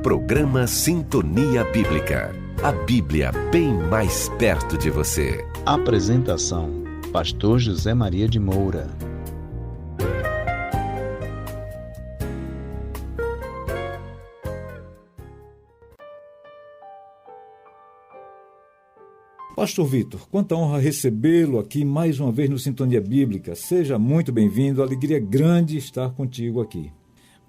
Programa Sintonia Bíblica. A Bíblia bem mais perto de você. Apresentação: Pastor José Maria de Moura. Pastor Vitor, quanta honra recebê-lo aqui mais uma vez no Sintonia Bíblica. Seja muito bem-vindo, alegria grande estar contigo aqui.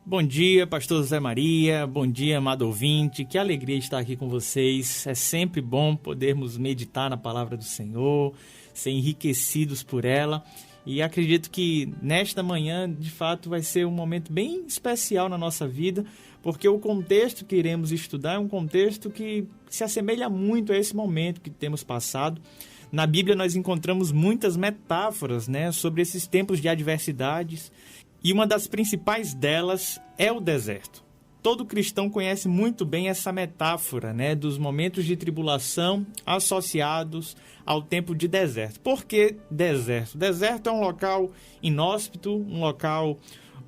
Bom dia, pastor José Maria, bom dia, amado ouvinte, que alegria estar aqui com vocês. É sempre bom podermos meditar na palavra do Senhor, ser enriquecidos por ela. E acredito que nesta manhã, de fato, vai ser um momento bem especial na nossa vida, porque o contexto que iremos estudar é um contexto que se assemelha muito a esse momento que temos passado. Na Bíblia nós encontramos muitas metáforas, sobre esses tempos de adversidades, e uma das principais delas é o deserto. Todo cristão conhece muito bem essa metáfora, dos momentos de tribulação associados ao tempo de deserto. Por que deserto? Deserto é um local inóspito, um local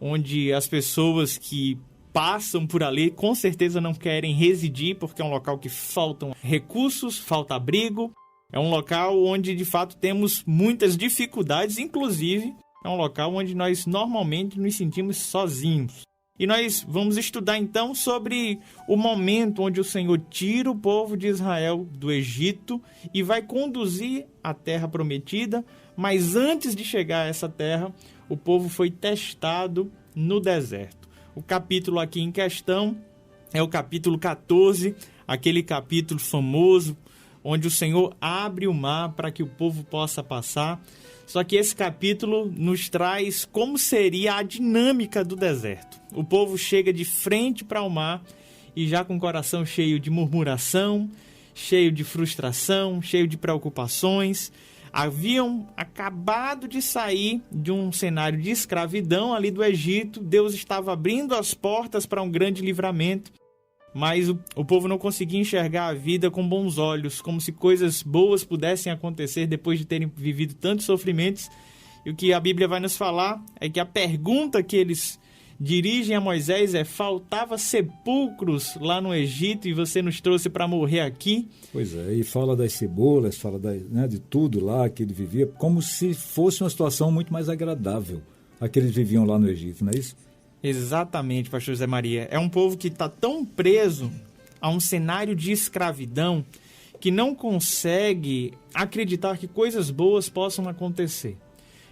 onde as pessoas que passam por ali com certeza não querem residir, porque é um local que faltam recursos, falta abrigo. É um local onde de fato temos muitas dificuldades, inclusive é um local onde nós normalmente nos sentimos sozinhos. E nós vamos estudar então sobre o momento onde o Senhor tira o povo de Israel do Egito e vai conduzir à terra prometida, mas antes de chegar a essa terra, o povo foi testado no deserto. O capítulo aqui em questão é o capítulo 14, aquele capítulo famoso, onde o Senhor abre o mar para que o povo possa passar. Só que esse capítulo nos traz como seria a dinâmica do deserto. O povo chega de frente para o mar e já com o coração cheio de murmuração, cheio de frustração, cheio de preocupações. Haviam acabado de sair de um cenário de escravidão ali do Egito. Deus estava abrindo as portas para um grande livramento. Mas o povo não conseguia enxergar a vida com bons olhos, como se coisas boas pudessem acontecer depois de terem vivido tantos sofrimentos. E o que a Bíblia vai nos falar é que a pergunta que eles dirigem a Moisés é: faltava sepulcros lá no Egito e você nos trouxe para morrer aqui? Pois é, e fala das cebolas, fala de tudo lá que ele vivia, como se fosse uma situação muito mais agradável a que eles viviam lá no Egito, não é isso? Exatamente, pastor José Maria. É um povo que está tão preso a um cenário de escravidão que não consegue acreditar que coisas boas possam acontecer.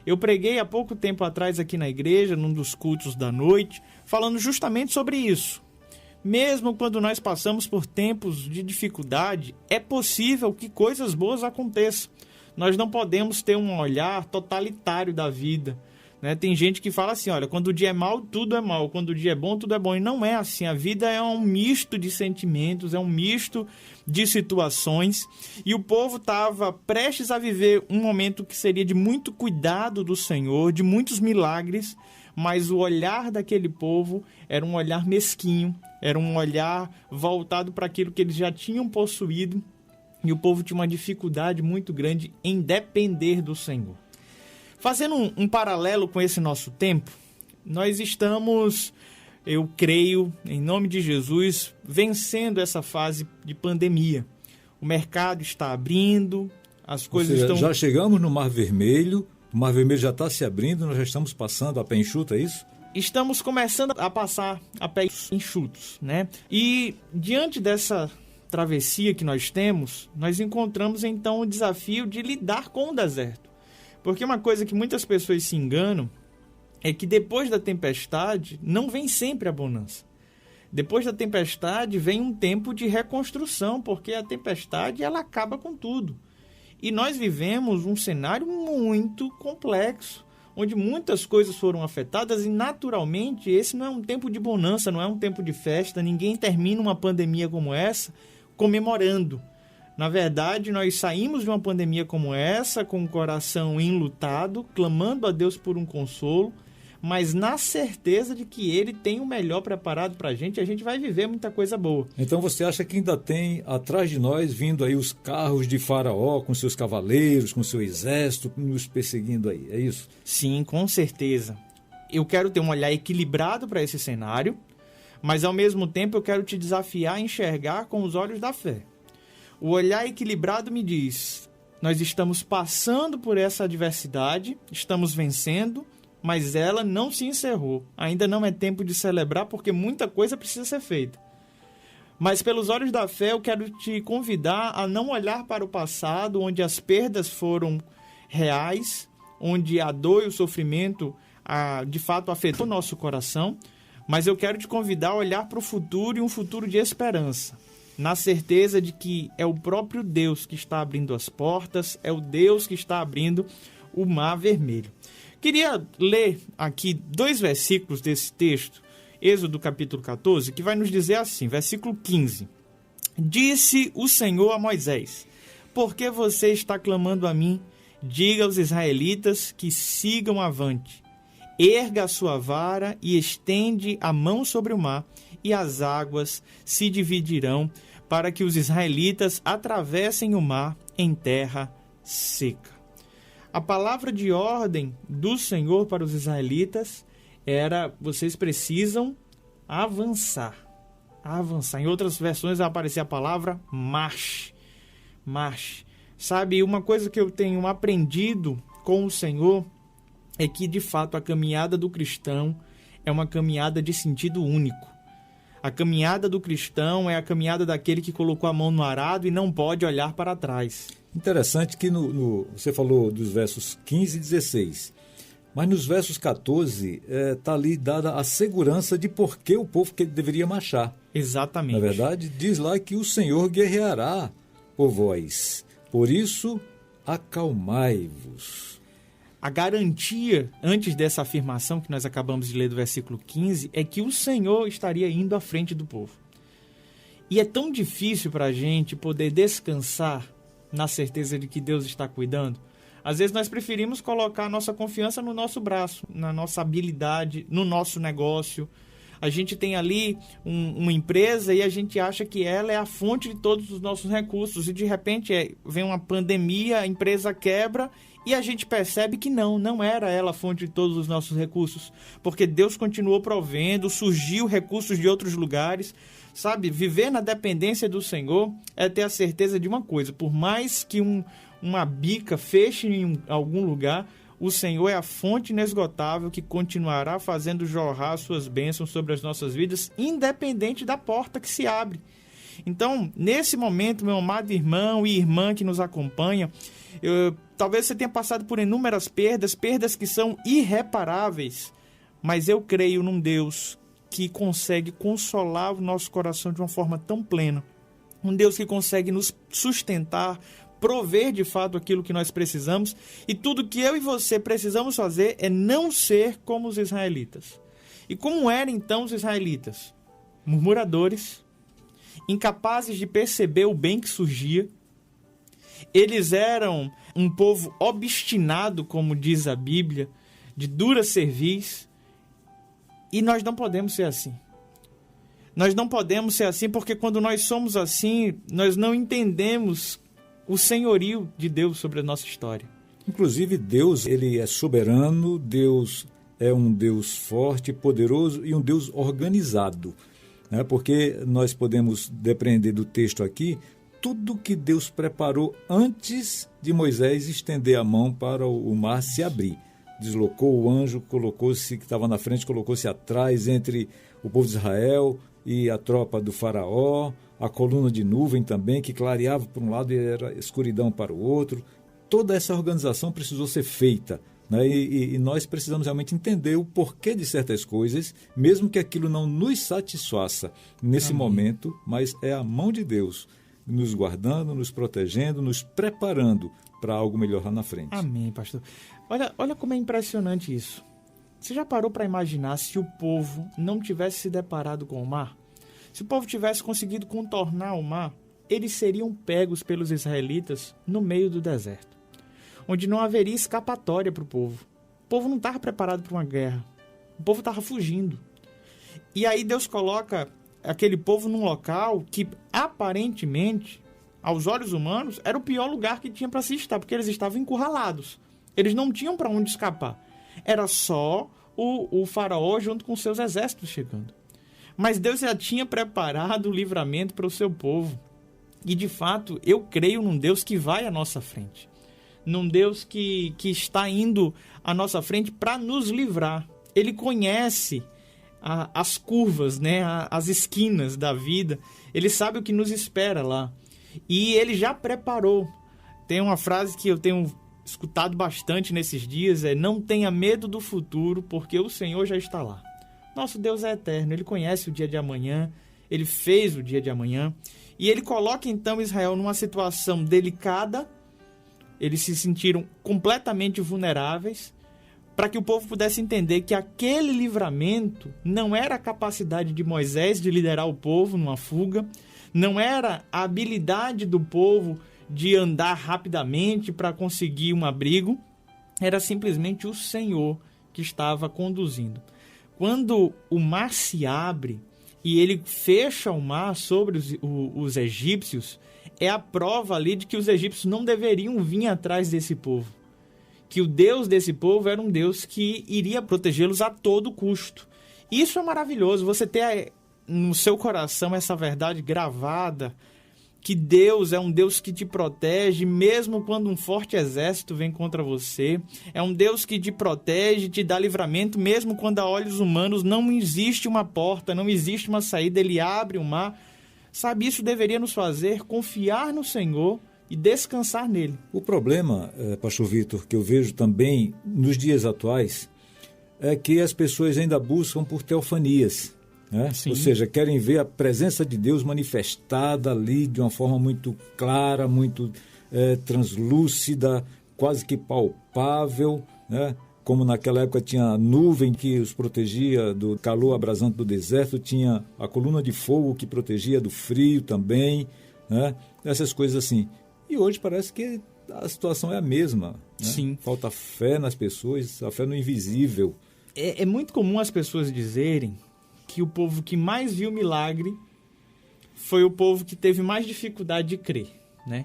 Eu preguei há pouco tempo atrás aqui na igreja, num dos cultos da noite, falando justamente sobre isso. Mesmo quando nós passamos por tempos de dificuldade, é possível que coisas boas aconteçam. Nós não podemos ter um olhar totalitário da vida. Tem gente que fala assim: olha, quando o dia é mau, tudo é mau, quando o dia é bom, tudo é bom. E não é assim. A vida é um misto de sentimentos, é um misto de situações. E o povo estava prestes a viver um momento que seria de muito cuidado do Senhor, de muitos milagres, mas o olhar daquele povo era um olhar mesquinho, era um olhar voltado para aquilo que eles já tinham possuído. E o povo tinha uma dificuldade muito grande em depender do Senhor. Fazendo um paralelo com esse nosso tempo, nós estamos, eu creio, em nome de Jesus, vencendo essa fase de pandemia. O mercado está abrindo, as coisas estão... Já chegamos no Mar Vermelho, o Mar Vermelho já está se abrindo, nós já estamos passando a pé enxuto, é isso? Estamos começando a passar a pé enxutos, E diante dessa travessia que nós temos, nós encontramos então o desafio de lidar com o deserto. Porque uma coisa que muitas pessoas se enganam é que depois da tempestade não vem sempre a bonança. Depois da tempestade vem um tempo de reconstrução, porque a tempestade ela acaba com tudo. E nós vivemos um cenário muito complexo, onde muitas coisas foram afetadas e naturalmente esse não é um tempo de bonança, não é um tempo de festa. Ninguém termina uma pandemia como essa comemorando. Na verdade, nós saímos de uma pandemia como essa, com o coração enlutado, clamando a Deus por um consolo, mas na certeza de que Ele tem o melhor preparado para a gente vai viver muita coisa boa. Então você acha que ainda tem atrás de nós, vindo aí os carros de Faraó, com seus cavaleiros, com seu exército, nos perseguindo aí, é isso? Sim, com certeza. Eu quero ter um olhar equilibrado para esse cenário, Mas, ao mesmo tempo, eu quero te desafiar a enxergar com os olhos da fé. O olhar equilibrado me diz: nós estamos passando por essa adversidade, estamos vencendo, mas ela não se encerrou. Ainda não é tempo de celebrar, porque muita coisa precisa ser feita. Mas pelos olhos da fé, eu quero te convidar a não olhar para o passado, onde as perdas foram reais, onde a dor e o sofrimento, de fato, afetou o nosso coração. Mas eu quero te convidar a olhar para o futuro, e um futuro de esperança, na certeza de que é o próprio Deus que está abrindo as portas, é o Deus que está abrindo o mar vermelho. Queria ler aqui 2 versículos desse texto, Êxodo capítulo 14, que vai nos dizer assim, versículo 15. Disse o Senhor a Moisés: por que você está clamando a mim? Diga aos israelitas que sigam avante. Erga a sua vara e estende a mão sobre o mar, e as águas se dividirão, para que os israelitas atravessem o mar em terra seca. A palavra de ordem do Senhor para os israelitas era: vocês precisam avançar. Avançar. Em outras versões vai aparecer a palavra marche. Marche. Sabe, uma coisa que eu tenho aprendido com o Senhor é que, de fato, a caminhada do cristão é uma caminhada de sentido único. A caminhada do cristão é a caminhada daquele que colocou a mão no arado e não pode olhar para trás. Interessante que você falou dos versos 15 e 16, mas nos versos 14 está ali dada a segurança de por que o povo que deveria marchar. Exatamente. Na verdade, diz lá que o Senhor guerreará por vós. Por isso, acalmai-vos. A garantia, antes dessa afirmação que nós acabamos de ler do versículo 15, é que o Senhor estaria indo à frente do povo. E é tão difícil para a gente poder descansar na certeza de que Deus está cuidando. Às vezes nós preferimos colocar a nossa confiança no nosso braço, na nossa habilidade, no nosso negócio. A gente tem ali uma empresa e a gente acha que ela é a fonte de todos os nossos recursos. E de repente vem uma pandemia, a empresa quebra e a gente percebe que não era ela a fonte de todos os nossos recursos. Porque Deus continuou provendo, surgiu recursos de outros lugares. Sabe, viver na dependência do Senhor é ter a certeza de uma coisa: por mais que uma bica feche em algum lugar, o Senhor é a fonte inesgotável que continuará fazendo jorrar suas bênçãos sobre as nossas vidas, independente da porta que se abre. Então, nesse momento, meu amado irmão e irmã que nos acompanha, talvez você tenha passado por inúmeras perdas que são irreparáveis, mas eu creio num Deus que consegue consolar o nosso coração de uma forma tão plena. Um Deus que consegue nos sustentar, prover de fato aquilo que nós precisamos, e tudo que eu e você precisamos fazer é não ser como os israelitas. E como eram então os israelitas? Murmuradores, incapazes de perceber o bem que surgia. Eles eram um povo obstinado, como diz a Bíblia, de dura cerviz, e nós não podemos ser assim. Nós não podemos ser assim porque quando nós somos assim, nós não entendemos o senhorio de Deus sobre a nossa história. Inclusive, Deus, ele é soberano, Deus é um Deus forte, poderoso e um Deus organizado, né? Porque nós podemos depreender do texto aqui tudo que Deus preparou antes de Moisés estender a mão para o mar se abrir. Deslocou o anjo, colocou-se, que estava na frente, colocou-se atrás entre o povo de Israel e a tropa do faraó, a coluna de nuvem também, que clareava por um lado e era escuridão para o outro. Toda essa organização precisou ser feita, né? E nós precisamos realmente entender o porquê de certas coisas, mesmo que aquilo não nos satisfaça nesse momento, mas é a mão de Deus nos guardando, nos protegendo, nos preparando para algo melhor lá na frente. Amém, pastor. Olha como é impressionante isso. Você já parou para imaginar se o povo não tivesse se deparado com o mar? Se o povo tivesse conseguido contornar o mar, eles seriam pegos pelos israelitas no meio do deserto, onde não haveria escapatória para o povo. O povo não estava preparado para uma guerra. O povo estava fugindo. E aí Deus coloca aquele povo num local que, aparentemente, aos olhos humanos, era o pior lugar que tinha para se estar, porque eles estavam encurralados. Eles não tinham para onde escapar. Era só o faraó junto com seus exércitos chegando. Mas Deus já tinha preparado o livramento para o seu povo. E, de fato, eu creio num Deus que vai à nossa frente. Num Deus que está indo à nossa frente para nos livrar. Ele conhece as curvas, né? As esquinas da vida. Ele sabe o que nos espera lá. E ele já preparou. Tem uma frase que eu tenho escutado bastante nesses dias, não tenha medo do futuro, porque o Senhor já está lá. Nosso Deus é eterno, Ele conhece o dia de amanhã, Ele fez o dia de amanhã, e Ele coloca então Israel numa situação delicada. Eles se sentiram completamente vulneráveis, para que o povo pudesse entender que aquele livramento não era a capacidade de Moisés de liderar o povo numa fuga, não era a habilidade do povo de andar rapidamente para conseguir um abrigo, era simplesmente o Senhor que estava conduzindo. Quando o mar se abre e ele fecha o mar sobre os egípcios, é a prova ali de que os egípcios não deveriam vir atrás desse povo. Que o Deus desse povo era um Deus que iria protegê-los a todo custo. Isso é maravilhoso, você ter no seu coração essa verdade gravada, que Deus é um Deus que te protege, mesmo quando um forte exército vem contra você. É um Deus que te protege, te dá livramento, mesmo quando a olhos humanos não existe uma porta, não existe uma saída, Ele abre o mar. Sabe, isso deveria nos fazer confiar no Senhor e descansar nele. O problema, pastor Vitor, que eu vejo também nos dias atuais, é que as pessoas ainda buscam por teofanias. Né? Ou seja, querem ver a presença de Deus manifestada ali de uma forma muito clara, muito translúcida, quase que palpável, né? Como naquela época tinha a nuvem que os protegia do calor abrasante do deserto, tinha a coluna de fogo que protegia do frio também, né? Essas coisas assim. E hoje parece que a situação é a mesma. Né? Sim. Falta fé nas pessoas, a fé no invisível. É muito comum as pessoas dizerem que o povo que mais viu milagre foi o povo que teve mais dificuldade de crer, né?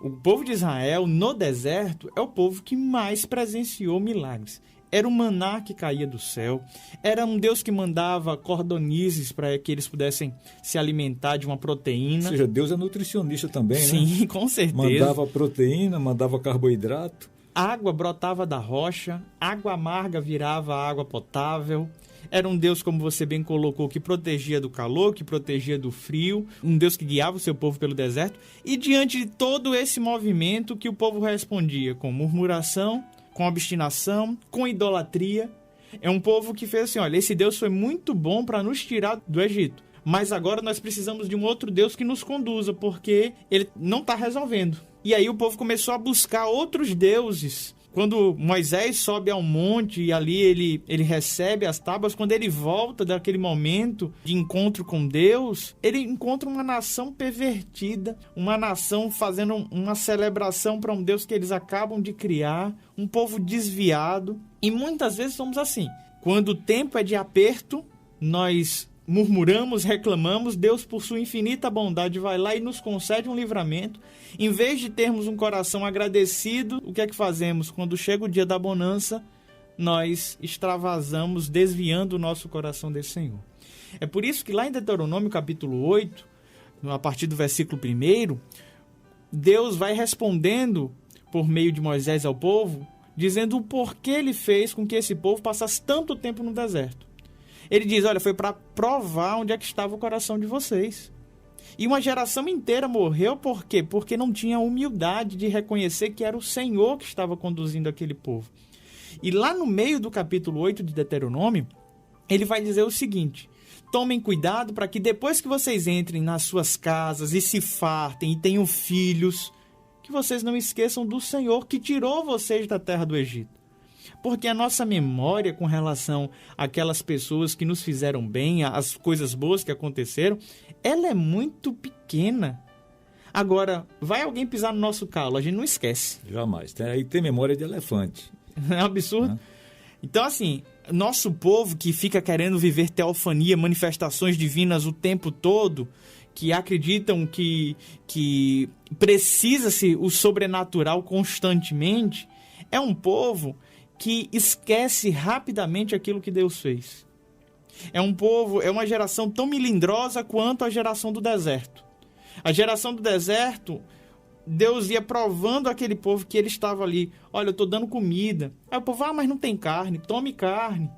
O povo de Israel, no deserto, é o povo que mais presenciou milagres. Era o maná que caía do céu, era um Deus que mandava cordonizes para que eles pudessem se alimentar de uma proteína. Ou seja, Deus é nutricionista também, né? Sim, com certeza. Mandava proteína, mandava carboidrato. Água brotava da rocha, água amarga virava água potável. Era um Deus, como você bem colocou, que protegia do calor, que protegia do frio, um Deus que guiava o seu povo pelo deserto. E diante de todo esse movimento, que o povo respondia com murmuração, com obstinação, com idolatria. É um povo que fez assim, olha, esse Deus foi muito bom para nos tirar do Egito, mas agora nós precisamos de um outro Deus que nos conduza, porque ele não está resolvendo. E aí o povo começou a buscar outros deuses. Quando Moisés sobe ao monte e ali ele recebe as tábuas, quando ele volta daquele momento de encontro com Deus, ele encontra uma nação pervertida, uma nação fazendo uma celebração para um Deus que eles acabam de criar, um povo desviado. E muitas vezes somos assim. Quando o tempo é de aperto, nós murmuramos, reclamamos, Deus, por sua infinita bondade, vai lá e nos concede um livramento. Em vez de termos um coração agradecido, o que é que fazemos? Quando chega o dia da bonança, nós extravasamos, desviando o nosso coração desse Senhor. É por isso que lá em Deuteronômio capítulo 8, a partir do versículo 1, Deus vai respondendo por meio de Moisés ao povo, dizendo o porquê ele fez com que esse povo passasse tanto tempo no deserto. Ele diz, olha, foi para provar onde é que estava o coração de vocês. E uma geração inteira morreu, por quê? Porque não tinha humildade de reconhecer que era o Senhor que estava conduzindo aquele povo. E lá no meio do capítulo 8 de Deuteronômio, ele vai dizer o seguinte, tomem cuidado para que depois que vocês entrem nas suas casas e se fartem e tenham filhos, que vocês não esqueçam do Senhor que tirou vocês da terra do Egito. Porque a nossa memória com relação àquelas pessoas que nos fizeram bem, as coisas boas que aconteceram, ela é muito pequena. Agora, vai alguém pisar no nosso calo, a gente não esquece. Jamais. Aí tem memória de elefante. É um absurdo. Então, assim, nosso povo que fica querendo viver teofania, manifestações divinas o tempo todo, que acreditam que precisa-se o sobrenatural constantemente, é um povo que esquece rapidamente aquilo que Deus fez. É um povo, é uma geração tão melindrosa quanto a geração do deserto. A geração do deserto, Deus ia provando aquele povo que ele estava ali. Olha, eu estou dando comida. Aí o povo, mas não tem carne, tome carne.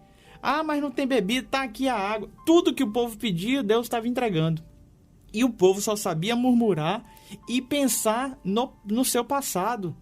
Mas não tem bebida, está aqui a água. Tudo que o povo pedia, Deus estava entregando. E o povo só sabia murmurar e pensar no seu passado.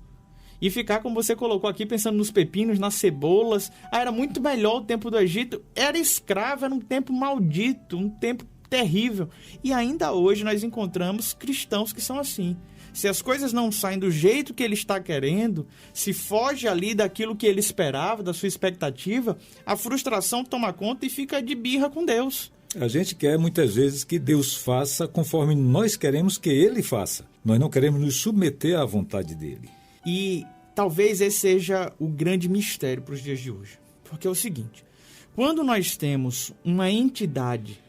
E ficar, como você colocou aqui, pensando nos pepinos, nas cebolas. Era muito melhor o tempo do Egito. Era escravo, era um tempo maldito, um tempo terrível. E ainda hoje nós encontramos cristãos que são assim. Se as coisas não saem do jeito que ele está querendo, se foge ali daquilo que ele esperava, da sua expectativa, a frustração toma conta e fica de birra com Deus. A gente quer muitas vezes que Deus faça conforme nós queremos que Ele faça. Nós não queremos nos submeter à vontade dEle. E talvez esse seja o grande mistério para os dias de hoje. Porque é o seguinte, quando nós temos uma entidade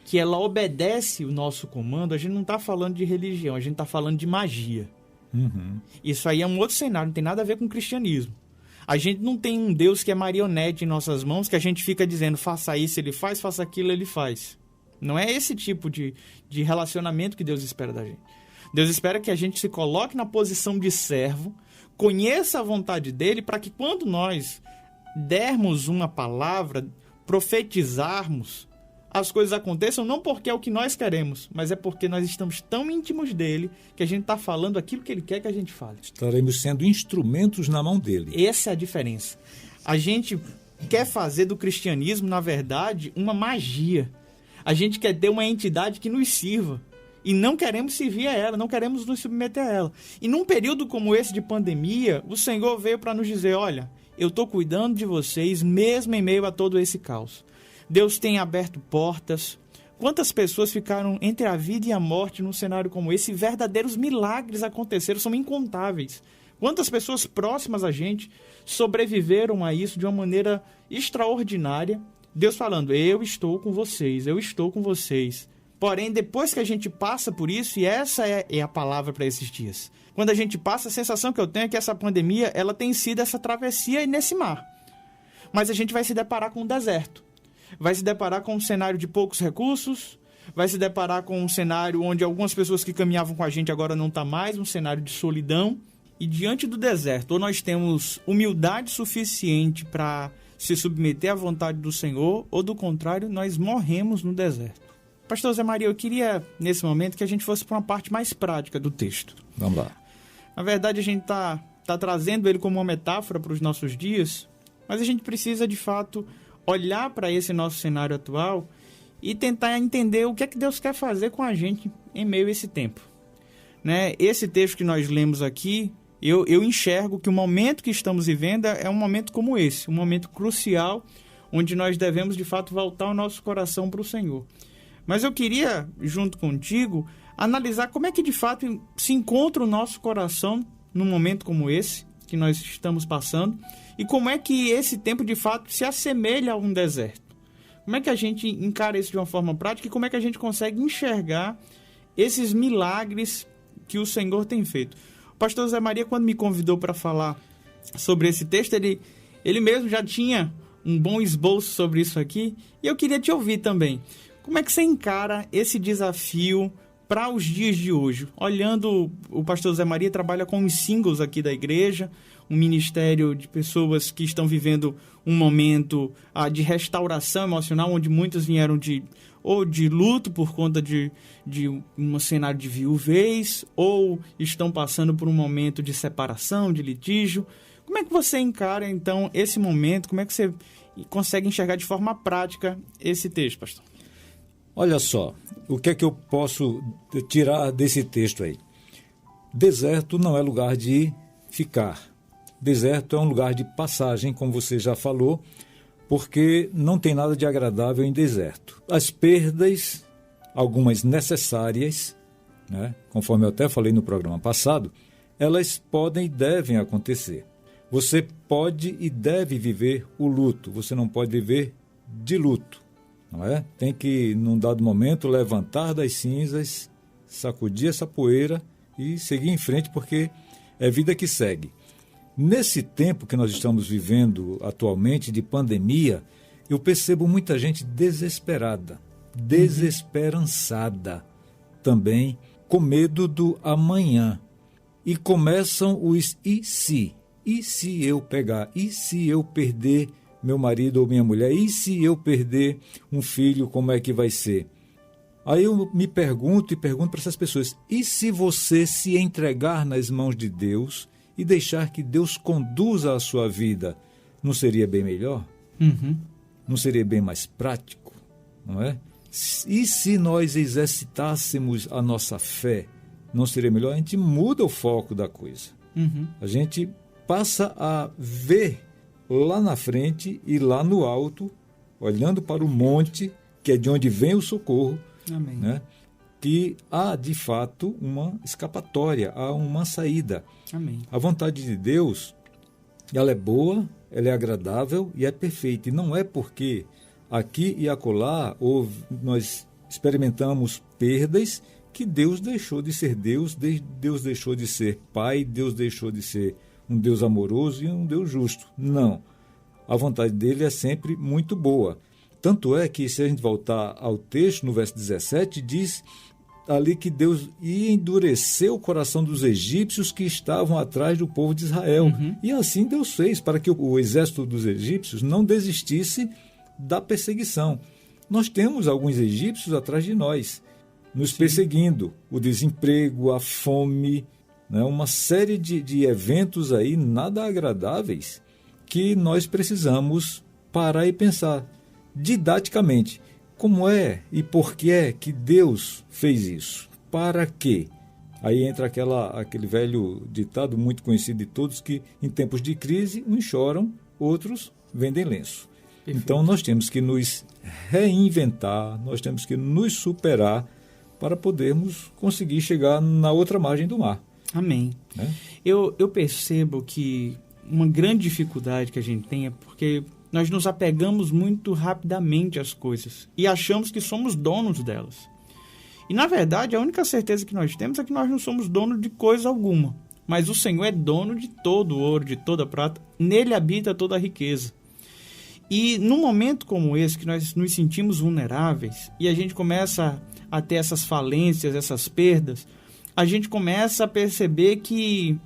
que ela obedece o nosso comando, a gente não está falando de religião, a gente está falando de magia. Uhum. Isso aí é um outro cenário, não tem nada a ver com o cristianismo. A gente não tem um Deus que é marionete em nossas mãos, que a gente fica dizendo, faça isso, ele faz, faça aquilo, ele faz. Não é esse tipo de relacionamento que Deus espera da gente. Deus espera que a gente se coloque na posição de servo, conheça a vontade dele, para que quando nós dermos uma palavra, profetizarmos, as coisas aconteçam não porque é o que nós queremos, mas é porque nós estamos tão íntimos dele que a gente está falando aquilo que ele quer que a gente fale. Estaremos sendo instrumentos na mão dele. Essa é a diferença. A gente quer fazer do cristianismo, na verdade, uma magia. A gente quer ter uma entidade que nos sirva. E não queremos servir a ela, não queremos nos submeter a ela. E num período como esse de pandemia, o Senhor veio para nos dizer, olha, eu estou cuidando de vocês mesmo em meio a todo esse caos. Deus tem aberto portas. Quantas pessoas ficaram entre a vida e a morte num cenário como esse? Verdadeiros milagres aconteceram, são incontáveis. Quantas pessoas próximas a gente sobreviveram a isso de uma maneira extraordinária? Deus falando, eu estou com vocês, eu estou com vocês. Porém, depois que a gente passa por isso, e essa é a palavra para esses dias, quando a gente passa, a sensação que eu tenho é que essa pandemia ela tem sido essa travessia nesse mar. Mas a gente vai se deparar com um deserto. Vai se deparar com um cenário de poucos recursos, vai se deparar com um cenário onde algumas pessoas que caminhavam com a gente agora não estão mais, um cenário de solidão. E diante do deserto, ou nós temos humildade suficiente para se submeter à vontade do Senhor, ou do contrário, nós morremos no deserto. Pastor Zé Maria, eu queria, nesse momento, que a gente fosse para uma parte mais prática do texto. Vamos lá. Na verdade, a gente está trazendo ele como uma metáfora para os nossos dias, mas a gente precisa, de fato, olhar para esse nosso cenário atual e tentar entender o que é que Deus quer fazer com a gente em meio a esse tempo. Né? Esse texto que nós lemos aqui, eu enxergo que o momento que estamos vivendo é um momento como esse, um momento crucial, onde nós devemos, de fato, voltar o nosso coração para o Senhor. Mas eu queria, junto contigo, analisar como é que, de fato, se encontra o nosso coração num momento como esse, que nós estamos passando, e como é que esse tempo, de fato, se assemelha a um deserto. Como é que a gente encara isso de uma forma prática e como é que a gente consegue enxergar esses milagres que o Senhor tem feito. O pastor Zé Maria, quando me convidou para falar sobre esse texto, ele mesmo já tinha um bom esboço sobre isso aqui, e eu queria te ouvir também. Como é que você encara esse desafio para os dias de hoje? Olhando, o pastor Zé Maria trabalha com os singles aqui da igreja, um ministério de pessoas que estão vivendo um momento de restauração emocional, onde muitos vieram de luto por conta de um cenário de viuvez, ou estão passando por um momento de separação, de litígio. Como é que você encara, então, esse momento? Como é que você consegue enxergar de forma prática esse texto, pastor? Olha só, o que é que eu posso tirar desse texto aí? Deserto não é lugar de ficar. Deserto é um lugar de passagem, como você já falou, porque não tem nada de agradável em deserto. As perdas, algumas necessárias, né, conforme eu até falei no programa passado, elas podem e devem acontecer. Você pode e deve viver o luto, você não pode viver de luto. Não é? Tem que, num dado momento, levantar das cinzas, sacudir essa poeira e seguir em frente, porque é vida que segue. Nesse tempo que nós estamos vivendo atualmente, de pandemia, eu percebo muita gente desesperada, desesperançada também, com medo do amanhã. E começam os e se? E se eu pegar? E se eu perder meu marido ou minha mulher? E se eu perder um filho, como é que vai ser? Aí eu me pergunto e pergunto para essas pessoas, e se você se entregar nas mãos de Deus e deixar que Deus conduza a sua vida, não seria bem melhor? Não seria bem mais prático? Não é? E se nós exercitássemos a nossa fé, não seria melhor? A gente muda o foco da coisa. A gente passa a ver lá na frente e lá no alto, olhando para o monte, que é de onde vem o socorro, Amém. né? Que há, de fato, uma escapatória, há uma saída. Amém. A vontade de Deus, ela é boa, ela é agradável e é perfeita. E não é porque aqui e acolá nós experimentamos perdas que Deus deixou de ser Deus, Deus deixou de ser Pai, Deus deixou de ser um Deus amoroso e um Deus justo. Não. A vontade dele é sempre muito boa. Tanto é que, se a gente voltar ao texto, no verso 17, diz ali que Deus ia endurecer o coração dos egípcios que estavam atrás do povo de Israel. E assim Deus fez para que o exército dos egípcios não desistisse da perseguição. Nós temos alguns egípcios atrás de nós, nos perseguindo. O desemprego, a fome, né? Uma série de eventos aí nada agradáveis que nós precisamos parar e pensar didaticamente. Como é e por que é que Deus fez isso? Para quê? Aí entra aquele velho ditado muito conhecido de todos, que em tempos de crise, uns choram, outros vendem lenço. Perfeito. Então nós temos que nos reinventar, nós temos que nos superar para podermos conseguir chegar na outra margem do mar. Amém. Né? Eu percebo que uma grande dificuldade que a gente tem é porque nós nos apegamos muito rapidamente às coisas e achamos que somos donos delas. E, na verdade, a única certeza que nós temos é que nós não somos donos de coisa alguma. Mas o Senhor é dono de todo o ouro, de toda a prata. Nele habita toda a riqueza. E, num momento como esse, que nós nos sentimos vulneráveis e a gente começa a ter essas falências, essas perdas, a gente começa a perceber que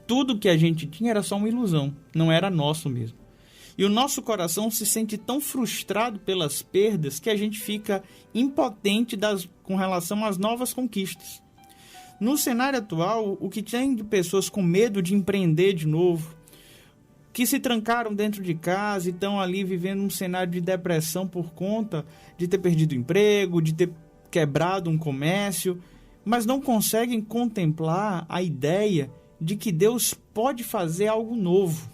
tudo que a gente tinha era só uma ilusão, não era nosso mesmo. E o nosso coração se sente tão frustrado pelas perdas que a gente fica impotente com relação às novas conquistas. No cenário atual, o que tem de pessoas com medo de empreender de novo, que se trancaram dentro de casa e estão ali vivendo um cenário de depressão por conta de ter perdido o emprego, de ter quebrado um comércio, mas não conseguem contemplar a ideia de que Deus pode fazer algo novo.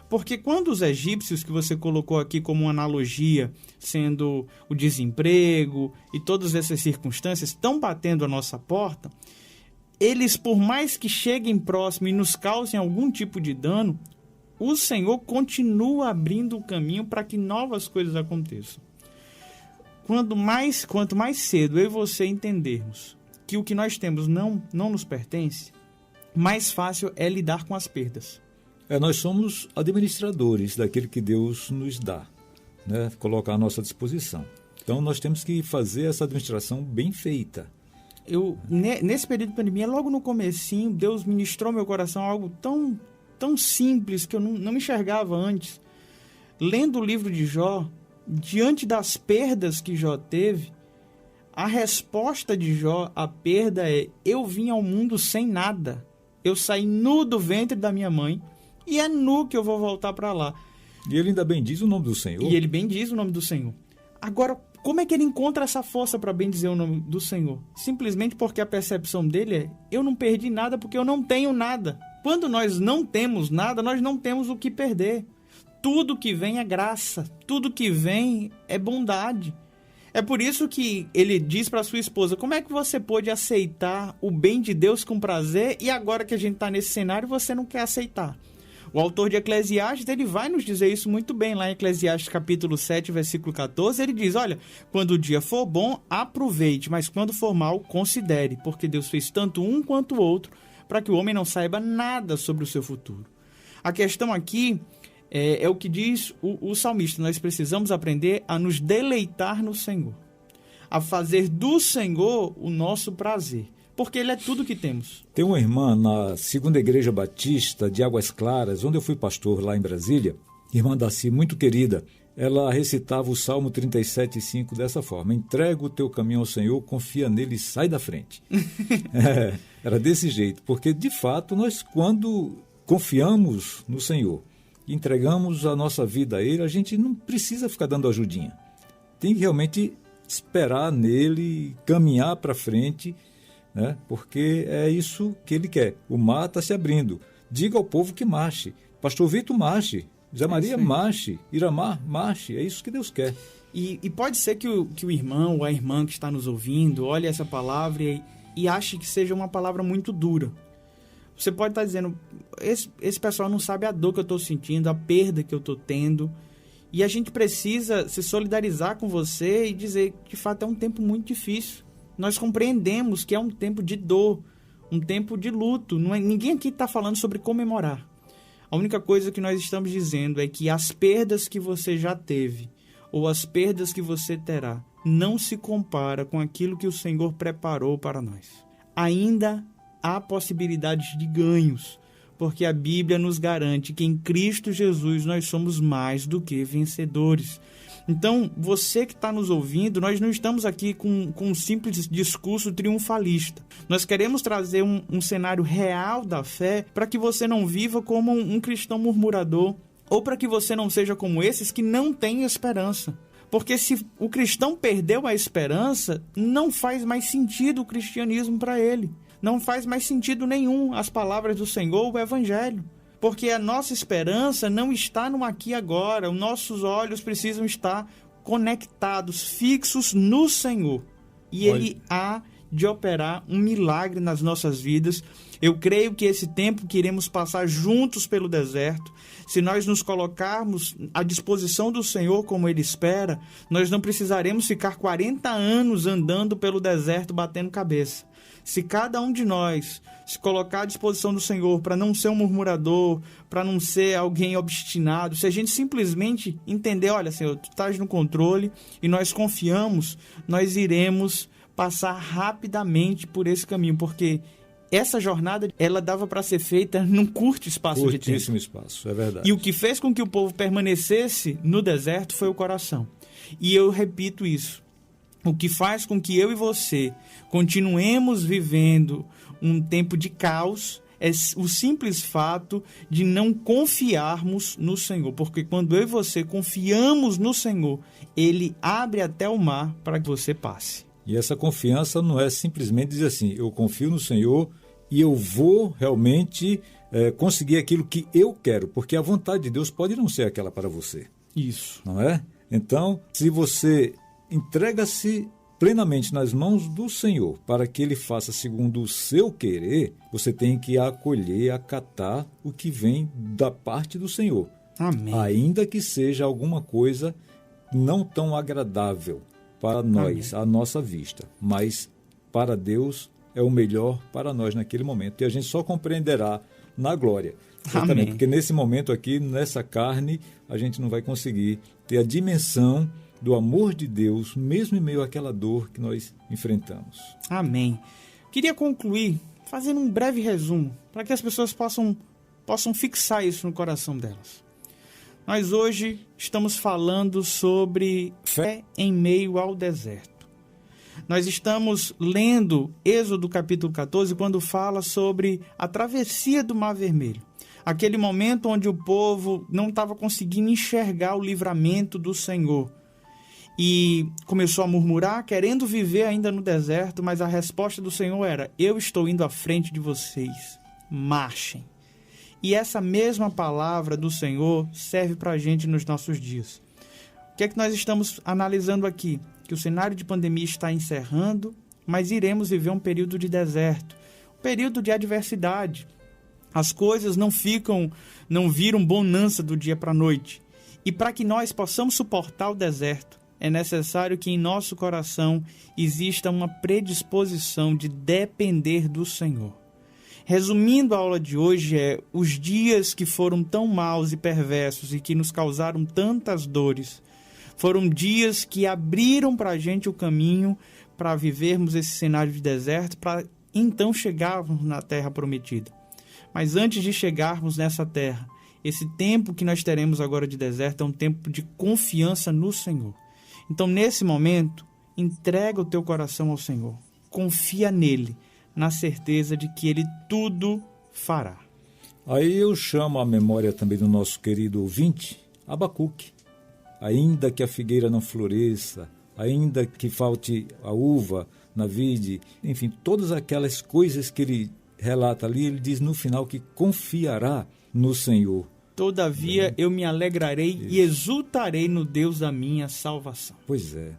Porque quando os egípcios, que você colocou aqui como uma analogia, sendo o desemprego e todas essas circunstâncias, estão batendo a nossa porta, eles, por mais que cheguem próximo e nos causem algum tipo de dano, o Senhor continua abrindo o caminho para que novas coisas aconteçam. Quanto mais cedo eu e você entendermos que o que nós temos não nos pertence, mais fácil é lidar com as perdas. Nós somos administradores daquilo que Deus nos dá, né? Colocar à nossa disposição. Então, nós temos que fazer essa administração bem feita. Nesse período de pandemia, logo no comecinho, Deus ministrou meu coração algo tão simples que eu não enxergava antes. Lendo o livro de Jó, diante das perdas que Jó teve, a resposta de Jó à perda é: eu vim ao mundo sem nada. Eu saí nu do ventre da minha mãe e é nu que eu vou voltar para lá. E ele ainda bendiz o nome do Senhor. E ele bendiz o nome do Senhor. Agora, como é que ele encontra essa força para bendizer o nome do Senhor? Simplesmente porque a percepção dele é: eu não perdi nada porque eu não tenho nada. Quando nós não temos nada, nós não temos o que perder. Tudo que vem é graça, tudo que vem é bondade. É por isso que ele diz para sua esposa: como é que você pôde aceitar o bem de Deus com prazer e agora que a gente está nesse cenário você não quer aceitar? O autor de Eclesiastes, ele vai nos dizer isso muito bem, lá em Eclesiastes capítulo 7, versículo 14, ele diz: olha, quando o dia for bom, aproveite, mas quando for mal, considere, porque Deus fez tanto um quanto o outro, para que o homem não saiba nada sobre o seu futuro. A questão aqui É o que diz o salmista. Nós precisamos aprender a nos deleitar no Senhor, a fazer do Senhor o nosso prazer, porque Ele é tudo que temos. Tem uma irmã na Segunda Igreja Batista de Águas Claras, onde eu fui pastor lá em Brasília, irmã Daci, muito querida. Ela recitava o Salmo 37,5 dessa forma: entrega o teu caminho ao Senhor, confia nele e sai da frente. Era desse jeito, porque de fato nós, quando confiamos no Senhor, entregamos a nossa vida a Ele, a gente não precisa ficar dando ajudinha. Tem que realmente esperar nele, caminhar para frente, né? Porque é isso que Ele quer. O mar está se abrindo. Diga ao povo que marche. Pastor Vitor, marche. Zé Maria, marche. Iramar, marche. É isso que Deus quer. E pode ser que o irmão ou a irmã que está nos ouvindo olhe essa palavra e ache que seja uma palavra muito dura. Você pode estar dizendo, esse pessoal não sabe a dor que eu estou sentindo, a perda que eu estou tendo. E a gente precisa se solidarizar com você e dizer que, de fato, é um tempo muito difícil. Nós compreendemos que é um tempo de dor, um tempo de luto. Ninguém aqui está falando sobre comemorar. A única coisa que nós estamos dizendo é que as perdas que você já teve ou as perdas que você terá não se compara com aquilo que o Senhor preparou para nós. Ainda há possibilidades de ganhos, porque a Bíblia nos garante que em Cristo Jesus nós somos mais do que vencedores. Então, você que está nos ouvindo, nós não estamos aqui com um simples discurso triunfalista. Nós queremos trazer um cenário real da fé para que você não viva como um cristão murmurador ou para que você não seja como esses que não têm esperança. Porque se o cristão perdeu a esperança, não faz mais sentido o cristianismo para ele. Não faz mais sentido nenhum as palavras do Senhor, o Evangelho. Porque a nossa esperança não está no aqui e agora. Os nossos olhos precisam estar conectados, fixos no Senhor. E Ele há de operar um milagre nas nossas vidas. Eu creio que esse tempo que iremos passar juntos pelo deserto, se nós nos colocarmos à disposição do Senhor como Ele espera, nós não precisaremos ficar 40 anos andando pelo deserto batendo cabeça. Se cada um de nós se colocar à disposição do Senhor para não ser um murmurador, para não ser alguém obstinado, se a gente simplesmente entender, olha, Senhor, Tu estás no controle e nós confiamos, nós iremos passar rapidamente por esse caminho, porque essa jornada, ela dava para ser feita num curto espaço de tempo. Curtíssimo espaço, é verdade. E o que fez com que o povo permanecesse no deserto foi o coração. E eu repito isso. O que faz com que eu e você continuemos vivendo um tempo de caos é o simples fato de não confiarmos no Senhor. Porque quando eu e você confiamos no Senhor, Ele abre até o mar para que você passe. E essa confiança não é simplesmente dizer assim, eu confio no Senhor e eu vou realmente conseguir aquilo que eu quero. Porque a vontade de Deus pode não ser aquela para você. Isso. Não é? Então, se você entrega-se plenamente nas mãos do Senhor para que Ele faça segundo o seu querer, você tem que acolher, acatar o que vem da parte do Senhor. Amém. Ainda que seja alguma coisa não tão agradável para nós, à nossa vista, mas para Deus é o melhor para nós naquele momento. E a gente só compreenderá na glória. Exatamente, porque nesse momento aqui, nessa carne, a gente não vai conseguir ter a dimensão do amor de Deus, mesmo em meio àquela dor que nós enfrentamos. Amém. Queria concluir fazendo um breve resumo, para que as pessoas possam fixar isso no coração delas. Nós hoje estamos falando sobre fé em meio ao deserto. Nós estamos lendo Êxodo capítulo 14, quando fala sobre a travessia do Mar Vermelho. Aquele momento onde o povo não estava conseguindo enxergar o livramento do Senhor. E começou a murmurar, querendo viver ainda no deserto, mas a resposta do Senhor era: eu estou indo à frente de vocês, marchem. E essa mesma palavra do Senhor serve para a gente nos nossos dias. O que é que nós estamos analisando aqui? Que o cenário de pandemia está encerrando, mas iremos viver um período de deserto, um período de adversidade. As coisas não viram bonança do dia para a noite. E para que nós possamos suportar o deserto, é necessário que em nosso coração exista uma predisposição de depender do Senhor. Resumindo a aula de hoje, os dias que foram tão maus e perversos e que nos causaram tantas dores, foram dias que abriram para a gente o caminho para vivermos esse cenário de deserto, para então chegarmos na terra prometida. Mas antes de chegarmos nessa terra, esse tempo que nós teremos agora de deserto é um tempo de confiança no Senhor. Então, nesse momento, entrega o teu coração ao Senhor. Confia nele, na certeza de que ele tudo fará. Aí eu chamo à memória também do nosso querido ouvinte, Abacuque. Ainda que a figueira não floresça, ainda que falte a uva na vide, enfim, todas aquelas coisas que ele relata ali, ele diz no final que confiará no Senhor. Todavia eu me alegrarei e exultarei no Deus da minha salvação. Pois é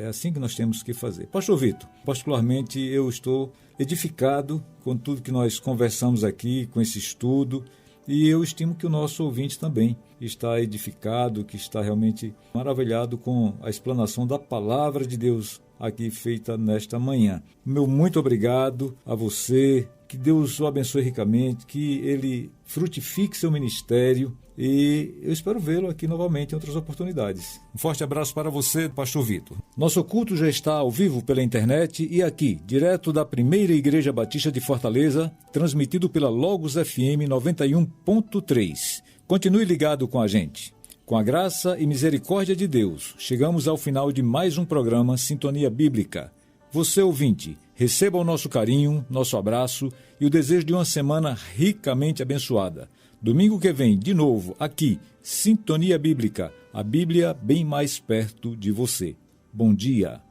assim que nós temos que fazer. Pastor Vitor, particularmente eu estou edificado com tudo que nós conversamos aqui, com esse estudo, e eu estimo que o nosso ouvinte também está edificado, que está realmente maravilhado com a explanação da palavra de Deus aqui feita nesta manhã. Meu muito obrigado a você, que Deus o abençoe ricamente, que ele frutifique seu ministério e eu espero vê-lo aqui novamente em outras oportunidades. Um forte abraço para você, Pastor Vitor. Nosso culto já está ao vivo pela internet e aqui, direto da Primeira Igreja Batista de Fortaleza, transmitido pela Logos FM 91.3. Continue ligado com a gente. Com a graça e misericórdia de Deus, chegamos ao final de mais um programa Sintonia Bíblica. Você, ouvinte, receba o nosso carinho, nosso abraço e o desejo de uma semana ricamente abençoada. Domingo que vem, de novo, aqui, Sintonia Bíblica, a Bíblia bem mais perto de você. Bom dia.